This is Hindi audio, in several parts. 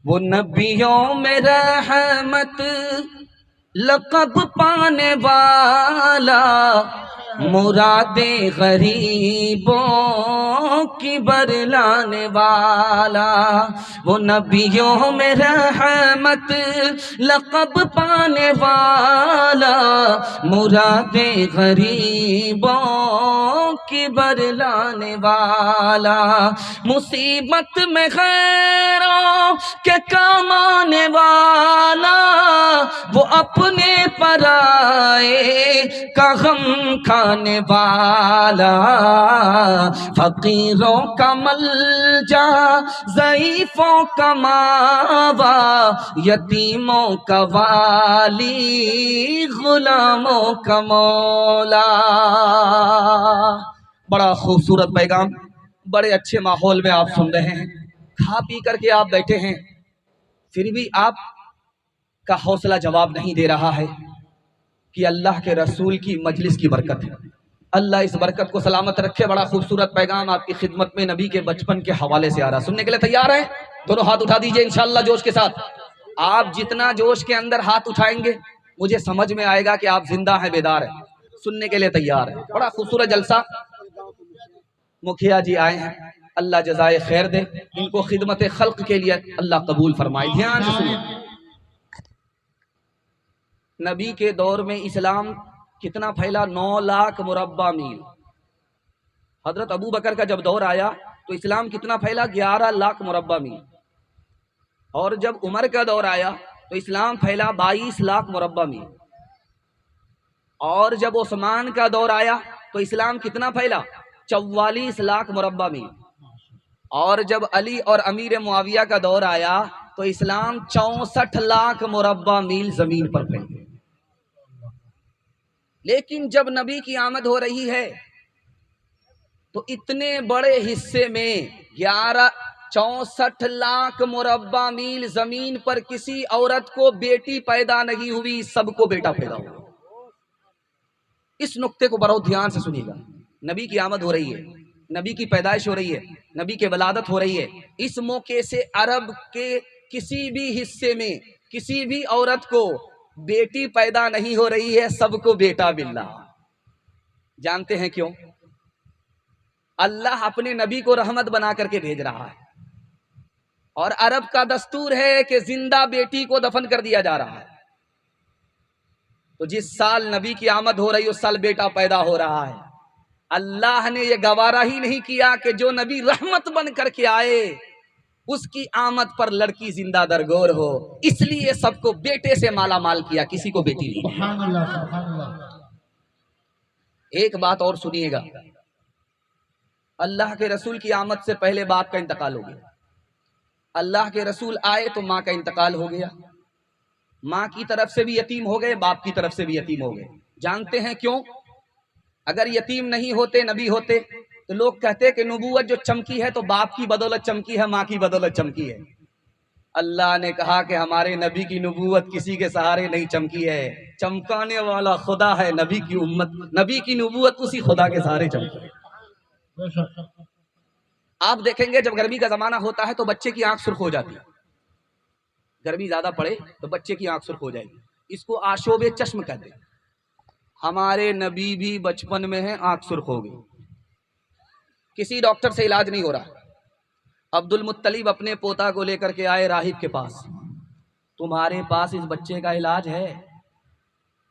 वो नबियों में रहमत लक़ब पाने वाला, मुरादे गरीबों की बरलाने वाला। वो नबियों में रहमत लक़ब पाने वाला, मुरादे गरीबों की बरलाने वाला। मुसीबत में गैरों के काम आने वाला, वो अपने पराए का गम खाने वाला। फकीरों का मलजा, ज़ईफ़ों का मावा, यतीमों का वाली, गुलामों का मौला। बड़ा खूबसूरत पैगाम, बड़े अच्छे माहौल में आप सुन रहे हैं। खा पी करके आप बैठे हैं, फिर भी आप का हौसला जवाब नहीं दे रहा है कि अल्लाह के रसूल की मजलिस की बरकत है। अल्लाह इस बरकत को सलामत रखे। बड़ा खूबसूरत पैगाम आपकी खिदमत में नबी के बचपन के हवाले से आ रहा। सुनने के लिए तैयार है? दोनों हाथ उठा दीजिए इंशाअल्लाह जोश के साथ। आप जितना जोश के अंदर हाथ उठाएंगे, मुझे समझ में आएगा कि आप जिंदा हैं, बेदार हैं, सुनने के लिए तैयार है। बड़ा खूबसूरत जलसा। मुखिया जी आए हैं, अल्लाह जज़ाए खैर दे, इनको खिदमत खल्क के लिए अल्लाह कबूल फरमाए। ध्यान से सुनिए। नबी के दौर में इस्लाम कितना फैला? 9 लाख मुरब्बा मील। हजरत अबू बकर का जब दौर आया तो इस्लाम कितना फैला? 11 लाख मुरब्बा मील। और जब उमर का दौर आया तो इस्लाम फैला 22 लाख मुरब्बा मील। और जब उस्मान का दौर आया तो इस्लाम कितना फैला? 44 लाख मुरब्बा मील। और जब अली और अमीर मुआविया का दौर आया तो इस्लाम 64 लाख मुरब्बा मील जमीन पर फैल गए। लेकिन जब नबी की आमद हो रही है तो इतने बड़े हिस्से में 64 लाख मुरब्बा मील जमीन पर किसी औरत को बेटी पैदा नहीं हुई, सबको बेटा पैदा हुआ। इस नुक्ते को बड़ा ध्यान से सुनिएगा। नबी की आमद हो रही है, नबी की पैदाइश हो रही है, नबी की वलादत हो रही है। इस मौके से अरब के किसी भी हिस्से में किसी भी औरत को बेटी पैदा नहीं हो रही है, सबको बेटा मिल रहा। जानते हैं क्यों? अल्लाह अपने नबी को रहमत बना करके भेज रहा है। और अरब का दस्तूर है कि जिंदा बेटी को दफन कर दिया जा रहा है। तो जिस साल नबी की आमद हो रही उस साल बेटा पैदा हो रहा है। अल्लाह ने यह गवारा ही नहीं किया कि जो नबी रहमत बन करके आए उसकी आमद पर लड़की जिंदा दरगोर हो, इसलिए सबको बेटे से माला माल किया, किसी को बेटी नहीं। एक बात और सुनिएगा, अल्लाह के रसूल की आमद से पहले बाप का इंतकाल हो गया। अल्लाह के रसूल आए तो माँ का इंतकाल हो गया। माँ की तरफ से भी यतीम हो गए, बाप की तरफ से भी यतीम हो गए। जानते हैं क्यों? अगर यतीम नहीं होते, नबी होते, तो लोग कहते कि नबूवत जो चमकी है तो बाप की बदौलत चमकी है, माँ की बदौलत चमकी है। अल्लाह ने कहा कि हमारे नबी की नबूवत किसी के सहारे नहीं चमकी है, चमकाने वाला खुदा है। नबी की उम्मत, नबी की नबूवत उसी खुदा के सहारे चमकी है। आप देखेंगे जब गर्मी का जमाना होता है तो बच्चे की आंख सुर्ख हो जाती है। गर्मी ज्यादा पड़े तो बच्चे की आंख सुर्ख हो जाएगी, इसको आशोबे चश्म कहते हैं। हमारे नबी भी बचपन में है, आंख सुर्ख हो गई। किसी डॉक्टर से इलाज नहीं हो रहा। अब्दुल मुत्तलिब अपने पोता को लेकर के आए राहिब के पास। तुम्हारे पास इस बच्चे का इलाज है?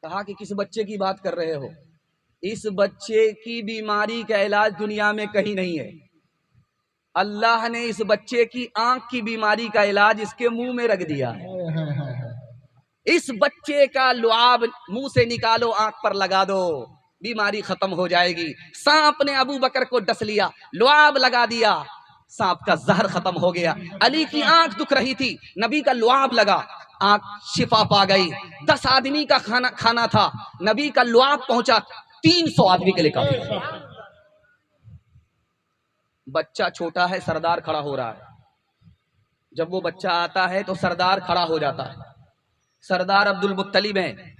कहा कि किस बच्चे की बात कर रहे हो? इस बच्चे की बीमारी का इलाज दुनिया में कहीं नहीं है। अल्लाह ने इस बच्चे की आंख की बीमारी का इलाज इसके मुंह में रख दिया है। इस बच्चे का लुआब मुंह से निकालो, आंख पर लगा दो, बीमारी खत्म हो जाएगी। सांप ने अबू बकर को डस लिया, लुआब लगा दिया, सांप का जहर खत्म हो गया। अली की आंख दुख रही थी, नबी का लुआब लगा, आंख शिफा पा गई। 10 आदमी का खाना था, नबी का लुआब पहुंचा 300 आदमी के लिए काफी। बच्चा छोटा है, सरदार खड़ा हो रहा है। जब वो बच्चा आता है तो सरदार खड़ा हो जाता है। सरदार अब्दुल मुत्तलिब हैं,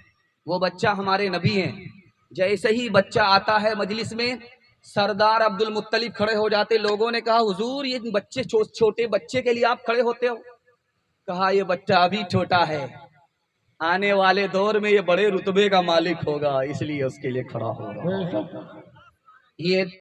वो बच्चा हमारे नबी हैं। जैसे ही बच्चा आता है मजलिस में, सरदार अब्दुल मुत्तलिब खड़े हो जाते। लोगों ने कहा हुजूर, ये बच्चे छोटे बच्चे के लिए आप खड़े होते हो? कहा ये बच्चा अभी छोटा है, आने वाले दौर में ये बड़े रुतबे का मालिक होगा, इसलिए उसके लिए खड़ा होगा। ये